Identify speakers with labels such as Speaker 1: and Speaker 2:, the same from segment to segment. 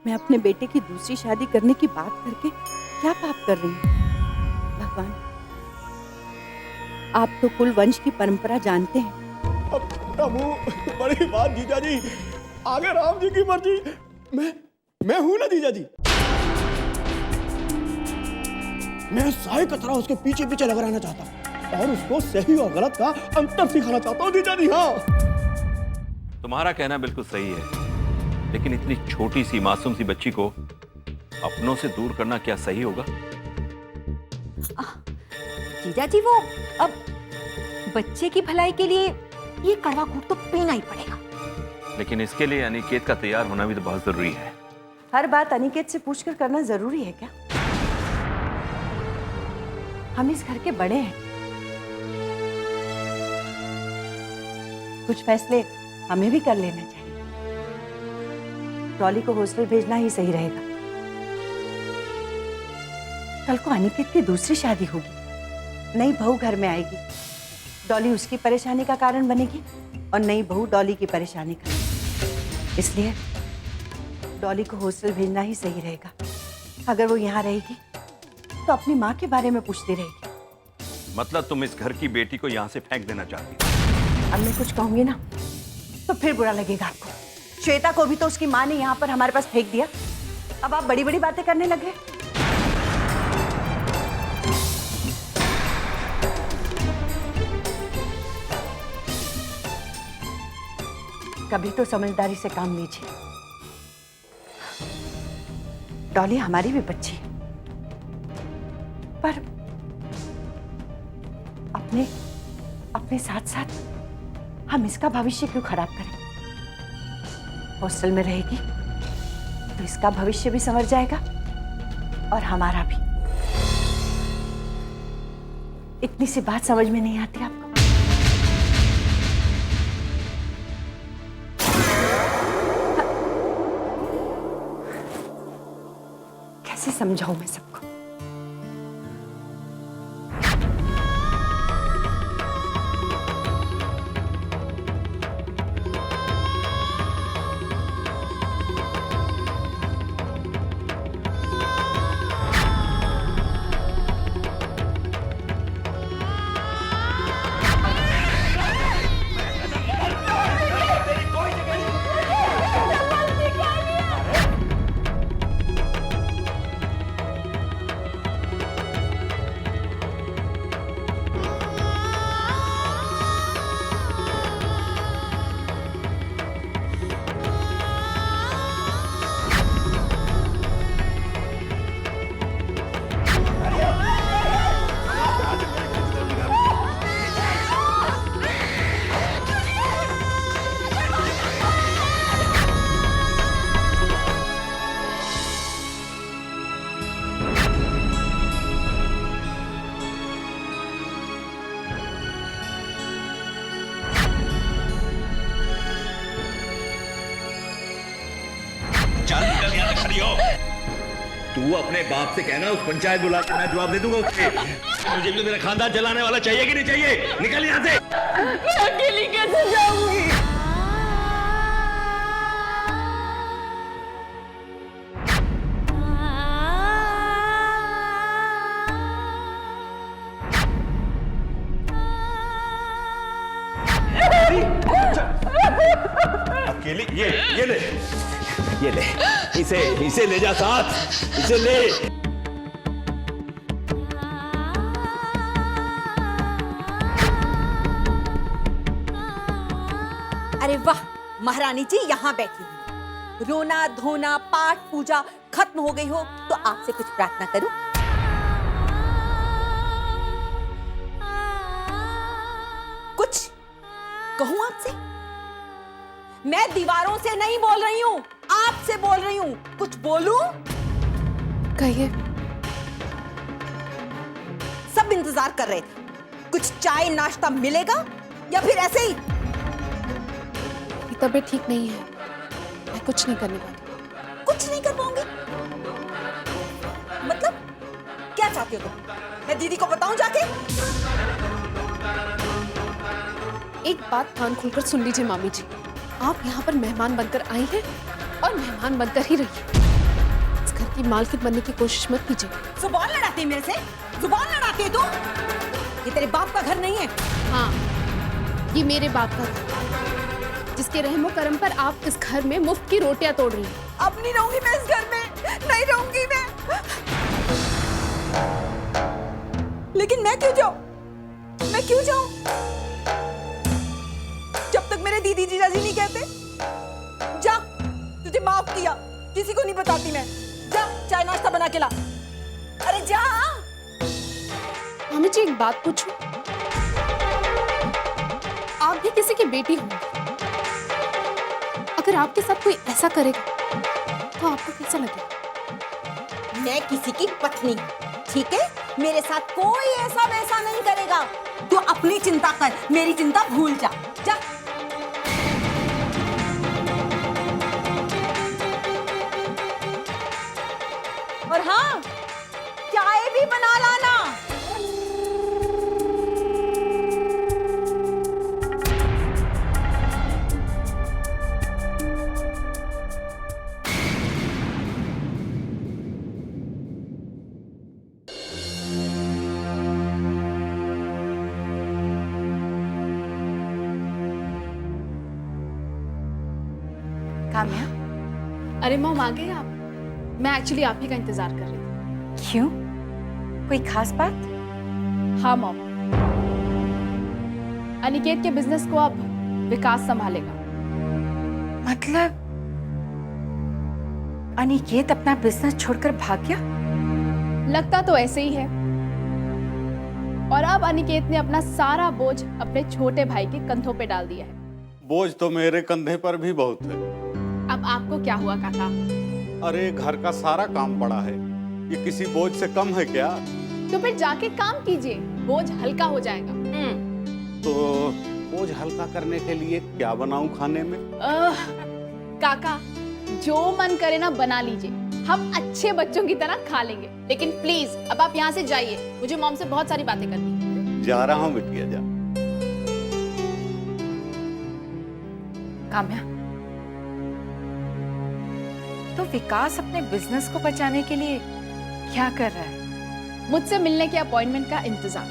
Speaker 1: मैं अपने बेटे की दूसरी शादी करने की बात करके क्या पाप कर रही हूँ? भगवान, आप तो कुल वंश की परंपरा जानते हैं।
Speaker 2: अब प्रभु, बड़ी बात जीजा जी, आगे राम जी की मर्जी। मैं हूं ना जीजा जी। मैं साई कतरा उसके पीछे पीछे लग रहना चाहता हूं और उसको सही और गलत का अंतर सिखाना चाहता हूं जीजा जी। हाँ,
Speaker 3: तुम्हारा कहना बिल्कुल सही है, लेकिन इतनी छोटी सी मासूम सी बच्ची को अपनों से दूर करना क्या सही होगा?
Speaker 4: जीजा जी, वो अब बच्चे की भलाई के लिए ये कड़वा घूंट तो पीना ही पड़ेगा।
Speaker 3: लेकिन इसके लिए अनिकेत का तैयार होना भी तो बहुत जरूरी है।
Speaker 1: हर बात अनिकेत से पूछकर करना जरूरी है क्या? हम इस घर के बड़े हैं, कुछ फैसले हमें भी कर लेना चाहिए। डॉली को हॉस्टल भेजना ही सही रहेगा। कल को अनिकेत की दूसरी शादी होगी, नई बहू घर में आएगी। डॉली उसकी परेशानी का कारण बनेगी और नई बहू डॉली की परेशानी का। इसलिए डॉली को हॉस्टल भेजना ही सही रहेगा। अगर वो यहाँ रहेगी तो अपनी माँ के बारे में पूछती रहेगी।
Speaker 3: मतलब तुम इस घर की बेटी को यहाँ से फेंक देना चाहती हो?
Speaker 1: अब मैं कुछ कहूंगी ना तो फिर बुरा लगेगा आपको। श्वेता को भी तो उसकी माँ ने यहाँ पर हमारे पास फेंक दिया, अब आप बड़ी बड़ी बातें करने लगे। कभी तो समझदारी से काम लीजिए। डॉली हमारी भी बच्ची है, पर अपने अपने साथ साथ हम इसका भविष्य क्यों खराब करें? हॉस्टल में रहेगी तो इसका भविष्य भी संवर जाएगा और हमारा भी। इतनी सी बात समझ में नहीं आती आपको? कैसे समझाऊं मैं सबको?
Speaker 5: तू अपने बाप से कहना उस पंचायत बुला के मैं जवाब दे दूंगा उसके। मुझे भी मेरा खानदान चलाने वाला चाहिए कि नहीं चाहिए? निकल यहाँ से।
Speaker 6: मैं अकेली कैसे जाऊंगी?
Speaker 5: अकेली? ये ले, इसे ले जा साथ, इसे ले।
Speaker 4: अरे वाह, महारानी जी यहाँ बैठी हुई। रोना धोना पाठ पूजा खत्म हो गई हो तो आपसे कुछ प्रार्थना करूं? कुछ कहूं आपसे? मैं दीवारों से नहीं बोल रही हूं, आपसे बोल रही हूं। कुछ बोलूं?
Speaker 6: कहिए।
Speaker 4: सब इंतजार कर रहे थे। कुछ चाय नाश्ता मिलेगा या फिर ऐसे ही?
Speaker 6: तबीयत ठीक नहीं है, मैं कुछ नहीं करने वाली।
Speaker 4: कुछ नहीं कर पाऊंगी मतलब? क्या चाहती हो तुम? मैं दीदी को बताऊं जाके?
Speaker 6: एक बात कान खोलकर सुन लीजिए मामी जी, आप यहाँ पर मेहमान बनकर आई हैं और मेहमान बनकर ही रहिए। घर की मालकिन बनने की कोशिश मत कीजिए।
Speaker 4: जुबान लड़ाती है मेरे से? जुबान लड़ाती है तू? ये तेरे बाप का घर नहीं है।
Speaker 6: हाँ, ये मेरे बाप का घर, जिसके रहमो करम पर आप इस घर में मुफ्त की रोटियां तोड़ रही हैं।
Speaker 4: अब नहीं रहूंगी मैं इस घर में, नहीं रहूंगी मैं। लेकिन मैं क्यों जाऊं? मैं क्यों जाऊं? जब तक मेरे दीदी जीजाजी नहीं कहते। जा, तुझे माफ किया, किसी को नहीं बताती मैं। जा, चाय नाश्ता बना के ला। अरे जा।
Speaker 6: मामी जी, एक बात पूछूं? आप भी किसी की बेटी हो, अगर आपके साथ कोई ऐसा करेगा तो आपको कैसा लगेगा?
Speaker 4: मैं किसी की पत्नी हूं, ठीक है? मेरे साथ कोई ऐसा वैसा नहीं करेगा। तू अपनी चिंता कर, मेरी चिंता भूल जा। जा। और हाँ, चाय भी बना लाना।
Speaker 1: काम्या,
Speaker 6: अरे मॉम, आ गए आप? मैं एक्चुअली आप ही का इंतजार कर रही थी।
Speaker 1: क्यों? कोई खास बात?
Speaker 6: हाँ मॉम, अनिकेत के बिजनेस को अब विकास संभालेगा।
Speaker 1: मतलब अनिकेत अपना बिजनेस छोड़कर भाग गया?
Speaker 6: लगता तो ऐसे ही है। और अब अनिकेत ने अपना सारा बोझ अपने छोटे भाई के कंधों पे डाल दिया है।
Speaker 7: बोझ तो मेरे कंधे पर भी बहुत है।
Speaker 6: अब आपको क्या हुआ काका?
Speaker 7: अरे घर का सारा काम पड़ा है, ये किसी बोझ से कम है क्या?
Speaker 6: तो फिर जाके काम कीजिए, बोझ हल्का हो जाएगा।
Speaker 7: तो बोझ हल्का करने के लिए क्या बनाऊं खाने में?
Speaker 6: काका, जो मन करे ना बना लीजिए, हम अच्छे बच्चों की तरह खा लेंगे। लेकिन प्लीज अब आप यहाँ से जाइए, मुझे मॉम से बहुत सारी बातें करनी है।
Speaker 7: जा रहा हूँ बिटिया, जा।
Speaker 1: काम्या, तो विकास अपने बिजनेस को बचाने के लिए क्या कर रहा है?
Speaker 6: मुझसे मिलने के अपॉइंटमेंट का इंतजार।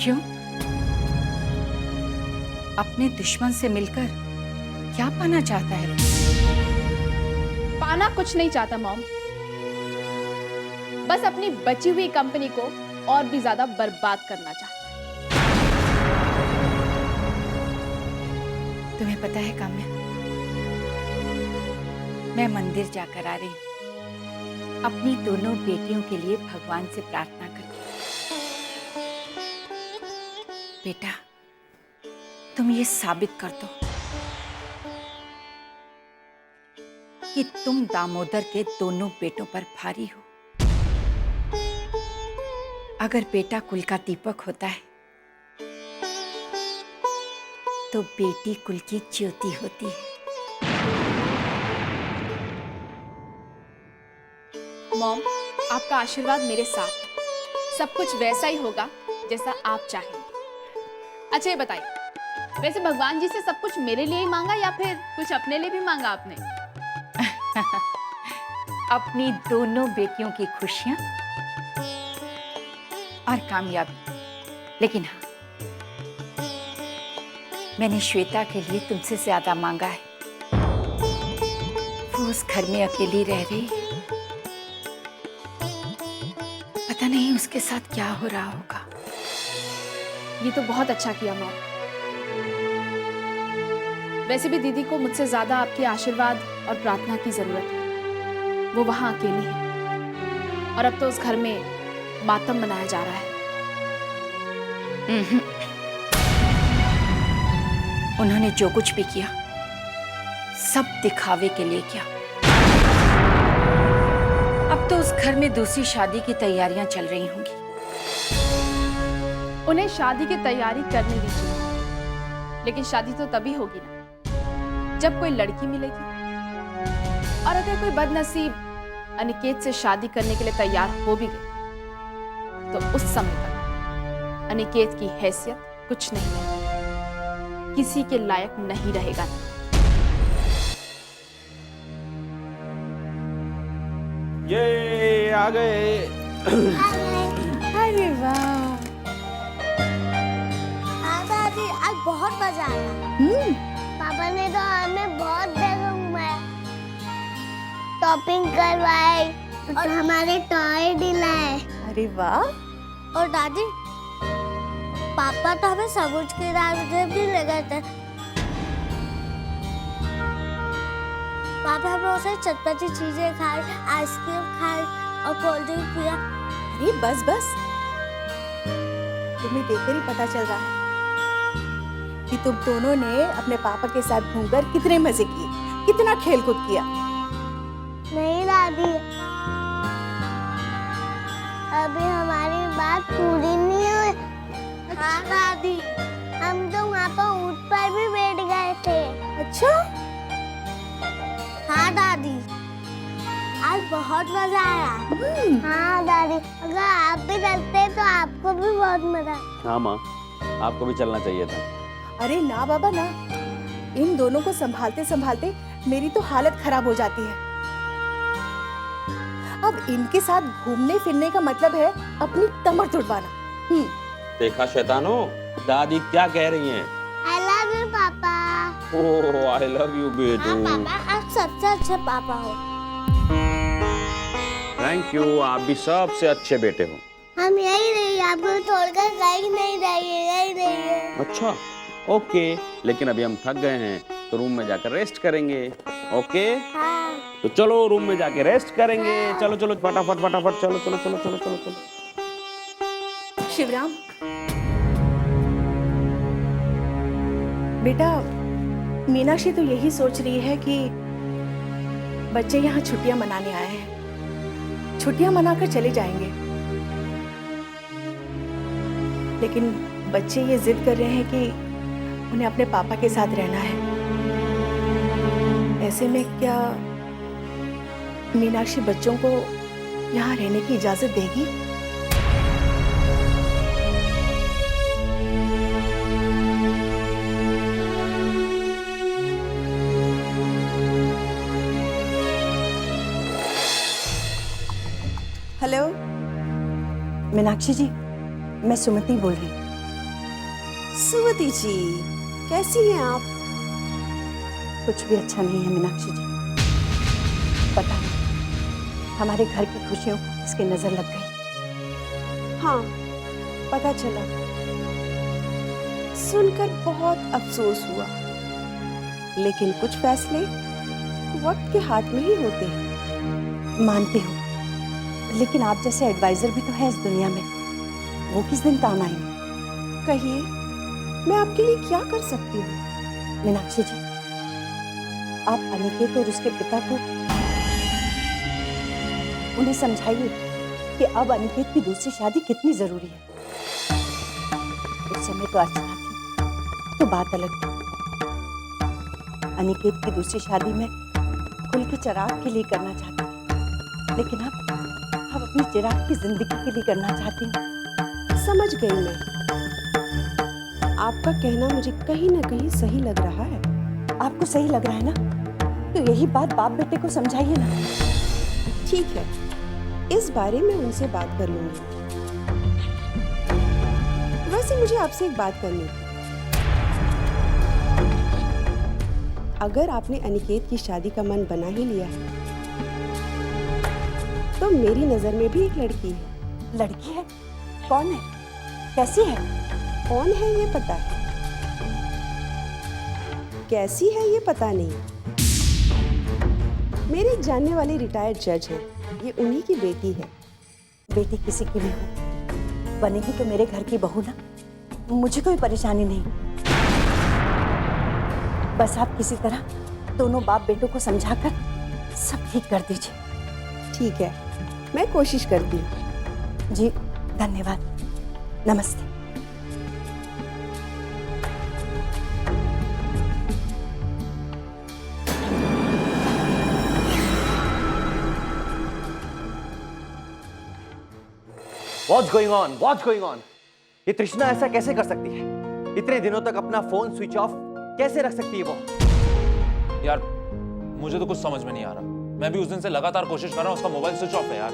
Speaker 1: क्यों? अपने दुश्मन से मिलकर क्या पाना चाहता है?
Speaker 6: पाना कुछ नहीं चाहता मॉम, बस अपनी बची हुई कंपनी को और भी ज्यादा बर्बाद करना चाहता है।
Speaker 1: तुम्हें पता है काम्या, मैं मंदिर जाकर आ रही हूँ अपनी दोनों बेटियों के लिए भगवान से प्रार्थना करके। बेटा, तुम ये साबित कर दो कि तुम दामोदर के दोनों बेटों पर भारी हो। अगर बेटा कुल का दीपक होता है तो बेटी कुल की ज्योति होती है।
Speaker 6: मॉम, आपका आशीर्वाद मेरे साथ है, सब कुछ वैसा ही होगा जैसा आप चाहेंगे। अच्छा ये बताइए, वैसे भगवान जी से सब कुछ मेरे लिए ही मांगा या फिर कुछ अपने लिए भी मांगा आपने?
Speaker 1: अपनी दोनों बेटियों की खुशियां और कामयाबी। लेकिन हाँ, मैंने श्वेता के लिए तुमसे ज्यादा मांगा है। वो उस घर में अकेली रह रही है, पता नहीं उसके साथ क्या हो रहा होगा।
Speaker 6: ये तो बहुत अच्छा किया मॉम। वैसे भी दीदी को मुझसे ज्यादा आपके आशीर्वाद और प्रार्थना की जरूरत है। वो वहां अकेली है और अब तो उस घर में मातम मनाया जा रहा है।
Speaker 1: उन्होंने जो कुछ भी किया सब दिखावे के लिए किया। अब तो उस घर में दूसरी शादी की तैयारियां चल रही होंगी।
Speaker 6: उन्हें शादी की तैयारी करने दीजिए, लेकिन शादी तो तभी होगी ना जब कोई लड़की मिलेगी। और अगर कोई बदनसीब अनिकेत से शादी करने के लिए तैयार हो भी गई तो उस समय तक अनिकेत की हैसियत कुछ नहीं रहेगी, किसी के लायक नहीं रहेगा।
Speaker 7: ये आ गए।
Speaker 6: अरे वाह।
Speaker 8: हाँ दादी, आज बहुत मजा आया। पापा ने तो हमें बहुत जगह घुमाया, शॉपिंग करवाई और हमारे टॉय दिलाए।
Speaker 1: अरे वाह।
Speaker 8: और दादी, पापा तो हमें समुद्र किनारे भी ले गए थे। पापा हमें उसे चटपटी चीजें खाई, आइसक्रीम खाई और कोल्ड ड्रिंक पिया।
Speaker 4: अरे बस बस, तुम्हें देखकर ही पता चल रहा है कि तुम दोनों ने अपने पापा के साथ घूमकर कितने मजे किए, कितना खेल कूद किया।
Speaker 8: नहीं दादी, अभी हमारी बात पूरी नहीं हुई। हाँ दादी, हम तो वहाँ पर ऊँट पर भी बैठ गए थे।
Speaker 4: अच्छा?
Speaker 8: हाँ दादी, आज बहुत मजा आया। हाँ दादी, अगर आप भी चलते तो आपको भी बहुत मजा।
Speaker 7: हाँ माँ, आपको भी चलना चाहिए था।
Speaker 4: अरे ना बाबा ना, इन दोनों को संभालते संभालते मेरी तो हालत खराब हो जाती है। अब इनके साथ घूमने फिरने का मतलब है अपनी कमर तुड़वाना।
Speaker 7: देखा शैतानो, दादी क्या कह रही हैं?
Speaker 8: I love you पापा।
Speaker 7: ओह, I love you बेटू।
Speaker 8: हाँ पापा, आप सबसे अच्छे पापा हो।
Speaker 7: थैंक यू, आप भी सबसे अच्छे बेटे हो।
Speaker 8: हम यही रहेंगे, आपको छोड़कर कहीं नहीं जाएंगे, यही रहेंगे।
Speaker 7: अच्छा, ओके, लेकिन अभी हम थक गए हैं तो रूम में जाकर रेस्ट करेंगे। ओके?
Speaker 8: हाँ।
Speaker 7: तो चलो रूम में जाके रेस्ट करेंगे। चलो चलो फटाफट फटाफट, चलो चलो चलो चलो चलो चलो।
Speaker 4: शिवराम बेटा, मीनाक्षी तो यही सोच रही है कि बच्चे यहाँ छुट्टियां मनाने आए हैं, छुट्टियां मनाकर चले जाएंगे। लेकिन बच्चे ये जिद कर रहे हैं कि उन्हें अपने पापा के साथ रहना है। ऐसे में क्या मीनाक्षी बच्चों को यहाँ रहने की इजाजत देगी?
Speaker 1: हेलो मीनाक्षी जी, मैं सुमति बोल रही हूँ।
Speaker 4: सुमति जी, कैसी हैं आप?
Speaker 1: कुछ भी अच्छा नहीं है मीनाक्षी जी। पता नहीं हमारे घर की खुशियों को इसकी नजर लग गई।
Speaker 4: हाँ, पता चला। सुनकर बहुत अफसोस हुआ, लेकिन कुछ फैसले वक्त के हाथ में ही होते हैं।
Speaker 1: मानती हूँ, लेकिन आप जैसे एडवाइजर भी तो है इस दुनिया में, वो किस दिन काम आएंगे?
Speaker 4: कहिए, मैं आपके लिए क्या कर सकती हूँ?
Speaker 1: मीनाक्षी जी, आप अनिकेत और उसके पिता को उन्हें समझाइए कि अब अनिकेत की दूसरी शादी कितनी जरूरी है। उस समय तो अर्चना थी तो बात अलग थी। अनिकेत की दूसरी शादी में खुल के चिराग के लिए करना चाहती थी, लेकिन अब अपनी चिराग की जिंदगी के लिए करना चाहती हूँ।
Speaker 4: समझ गई मैं। आपका कहना मुझे कहीं ना कहीं सही लग रहा है।
Speaker 1: आपको सही लग रहा है ना, तो यही बात बाप बेटे को समझाइए ना।
Speaker 4: ठीक है, इस बारे में उनसे बात कर लूंगी। वैसे मुझे आपसे एक बात करनी थी। अगर आपने अनिकेत की शादी का मन बना ही लिया है, तो मेरी नजर में भी एक लड़की है।
Speaker 1: लड़की है? कौन है? कैसी है?
Speaker 4: कौन है ये पता है, कैसी है ये पता नहीं। मेरे एक जानने वाले रिटायर्ड जज हैं, ये उन्हीं की बेटी है।
Speaker 1: बेटी किसी की भी हो, बनेगी तो मेरे घर की बहू ना, मुझे कोई परेशानी नहीं। बस आप किसी तरह दोनों बाप बेटों को समझाकर सब ठीक कर दीजिए।
Speaker 4: ठीक है, मैं कोशिश करती हूँ।
Speaker 1: जी धन्यवाद, नमस्ते।
Speaker 9: What's going on? What's going on? ये तृष्णा ऐसा कैसे कर सकती है? इतने दिनों तक अपना फोन स्विच ऑफ कैसे रख सकती है वो?
Speaker 10: यार मुझे तो कुछ समझ में नहीं आ रहा। मैं भी उस दिन से लगातार कोशिश कर रहा हूँ, उसका मोबाइल स्विच ऑफ है यार।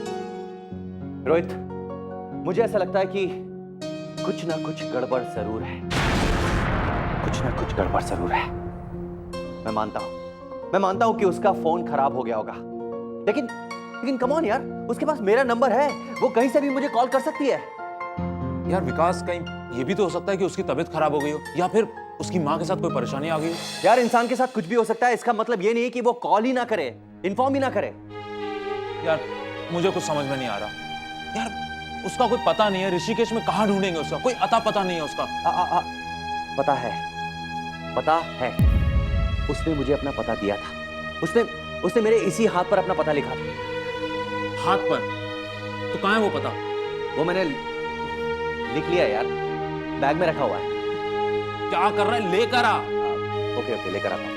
Speaker 9: रोहित, मुझे ऐसा लगता है कि कुछ ना कुछ गड़बड़ जरूर है, कुछ ना कुछ गड़बड़ जरूर है। मैं मानता हूं कि उसका फोन खराब हो गया होगा, लेकिन कम ऑन यार, उसके पास मेरा नंबर है, वो कहीं से भी मुझे कॉल कर सकती है।
Speaker 10: यार विकास, कहीं ये भी तो हो सकता है कि उसकी तबीयत खराब हो गई हो, या फिर उसकी माँ के साथ कोई परेशानी आ गई हो।
Speaker 9: यार इंसान के साथ कुछ भी हो सकता है, इसका मतलब ये नहीं कि वो कॉल ही ना करे, इन्फॉर्म ही ना करे।
Speaker 10: यार मुझे कुछ समझ में नहीं आ रहा यार, उसका कोई पता नहीं है, ऋषिकेश में कहाँ ढूंढेंगे उसका, कोई अता पता नहीं है उसका।
Speaker 9: पता है, उसने मुझे अपना पता दिया था, उसने मेरे इसी हाथ पर अपना पता लिखा था।
Speaker 10: हाथ पर? तो कहाँ है वो पता?
Speaker 9: वो मैंने लिख लिया यार, बैग में रखा हुआ है।
Speaker 10: क्या कर रहा है? लेकर आ।
Speaker 9: ओके लेकर आता हूं।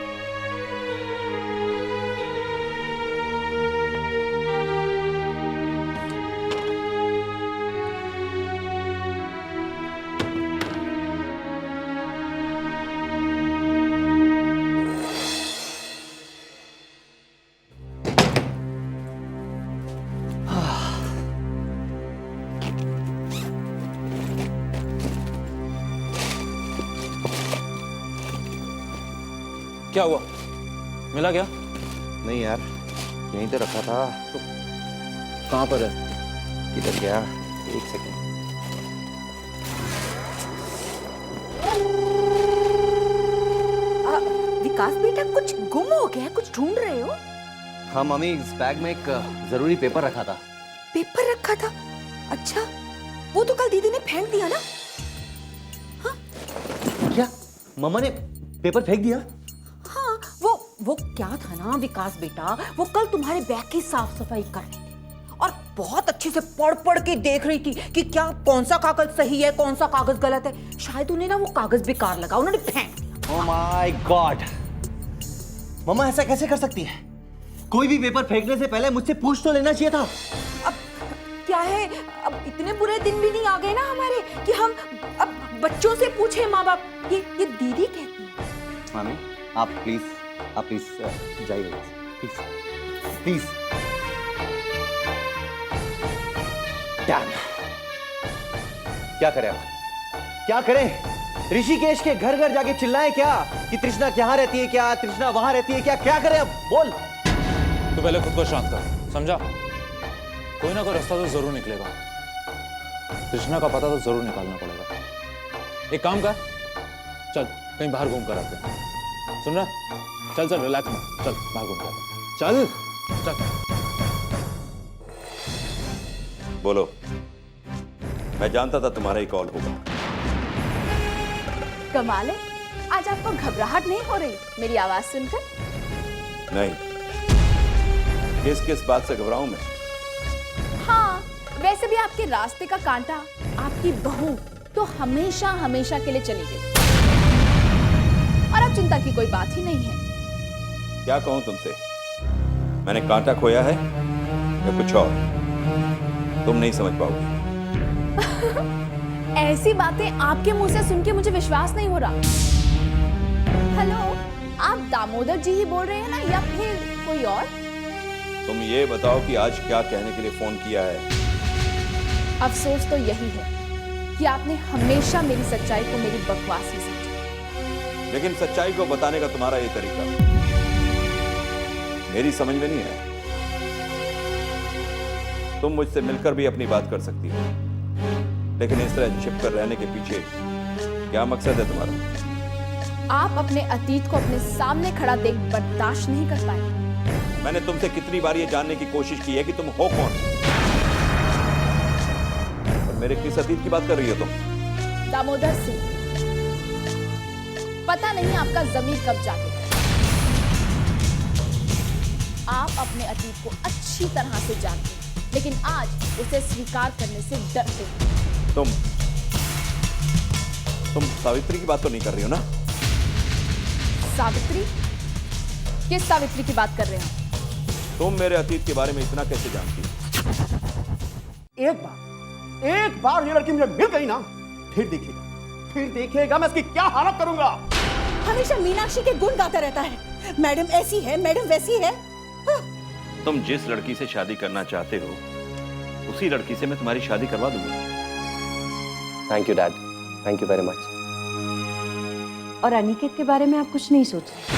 Speaker 10: क्या हुआ? मिला क्या?
Speaker 9: नहीं यार, यहीं तो रखा था।
Speaker 10: तो कहाँ पर है?
Speaker 9: किधर गया? एक सेकंड।
Speaker 4: विकास बेटा, कुछ गुम हो गया, कुछ ढूंढ रहे हो?
Speaker 9: हाँ मम्मी, इस बैग में एक जरूरी पेपर रखा था।
Speaker 4: पेपर रखा था? अच्छा, वो तो कल दीदी ने फेंक दिया ना?
Speaker 9: क्या मम्मा ने पेपर फेंक दिया?
Speaker 4: हाँ, वो क्या था ना विकास बेटा, वो कल तुम्हारे बैग की साफ सफाई कर रही थी और बहुत अच्छे से पढ़ के देख रही थी कि क्या कौन सा कागज सही है, कौन सा कागज गलत है। शायद उन्हें ना वो कागज बेकार लगा, उन्होंने फेंक दिया।
Speaker 9: ओह माय गॉड, मम्मा ऐसा कैसे कर सकती है? कोई भी पेपर फेंकने से पहले मुझसे पूछ तो लेना चाहिए था।
Speaker 4: अब क्या है, अब इतने बुरे दिन भी नहीं आ गए ना हमारे कि हम अब बच्चों से पूछे माँ बाप। ये दीदी कहती है।
Speaker 9: मामी, आप प्लीज जाइए, प्लीज। क्या करें अब? क्या करें? ऋषिकेश के घर घर जाके चिल्लाएं क्या कि तृष्णा यहाँ रहती है क्या, तृष्णा वहां रहती है क्या? क्या करें अब? बोल।
Speaker 10: तो पहले खुद को शांत कर, समझा? कोई ना कोई रास्ता तो जरूर निकलेगा। तृष्णा का पता तो जरूर निकालना पड़ेगा। एक काम कर, चल कहीं बाहर घूम कर आते हैं। सुन रहा? चल रिलैक्स मत, चल बाहर घूम कर आते हैं। चल।
Speaker 3: बोलो। मैं जानता था तुम्हारा ही कॉल होगा।
Speaker 6: कमाल है, आज आपको घबराहट नहीं हो रही मेरी आवाज सुनकर?
Speaker 3: नहीं, किस बात से घबराऊं मैं?
Speaker 6: हाँ, वैसे भी आपके रास्ते का कांटा आपकी बहू तो हमेशा के लिए चली गई और अब चिंता की कोई बात ही नहीं है।
Speaker 3: क्या कहूं तुमसे? मैंने कांटा खोया है या कुछ और? तुम नहीं समझ पाओगे।
Speaker 6: ऐसी बातें आपके मुंह से सुन के मुझे विश्वास नहीं हो रहा। हेलो, आप दामोदर जी ही बोल रहे हैं ना, या फिर कोई और?
Speaker 3: तुम ये बताओ कि आज क्या कहने के लिए फोन किया है?
Speaker 6: अफसोस तो यही है कि आपने हमेशा मेरी सच्चाई को मेरी बकवास ही समझा।
Speaker 3: लेकिन सच्चाई को बताने का तुम्हारा ये तरीका मेरी समझ में नहीं आया। तुम मुझसे मिलकर भी अपनी बात कर सकती हो, लेकिन इस तरह छिपकर रहने के पीछे क्या मकसद है तुम्हारा?
Speaker 6: आप अपने अतीत को अपने सामने खड़ा देख बर्दाश्त नहीं कर पाए।
Speaker 3: मैंने तुमसे कितनी बार ये जानने की कोशिश की है कि तुम हो कौन, और मेरे किस अतीत की बात कर रही हो तुम?
Speaker 6: दामोदर सिंह, पता नहीं आपका जमीर कब जागेगा। आप अपने अतीत को अच्छी तरह से जानते हैं, लेकिन आज उसे स्वीकार करने से डरते हैं।
Speaker 3: तुम सावित्री की बात तो नहीं कर रही हो ना?
Speaker 6: सावित्री? किस सावित्री की बात कर रहे हैं?
Speaker 3: तुम मेरे अतीत के बारे में इतना कैसे जानती हो?
Speaker 2: एक बार ये लड़की मुझे मिल गई ना, फिर देखिएगा मैं इसकी क्या हालत करूंगा।
Speaker 4: हमेशा मीनाक्षी के गुण गाता रहता है, मैडम ऐसी है, मैडम वैसी है। हाँ,
Speaker 3: तुम जिस लड़की से शादी करना चाहते हो उसी लड़की से मैं तुम्हारी शादी करवा दूंगा।
Speaker 9: Thank you dad, thank you very much.
Speaker 1: और अनिकेत के बारे में आप कुछ नहीं सोच रहे?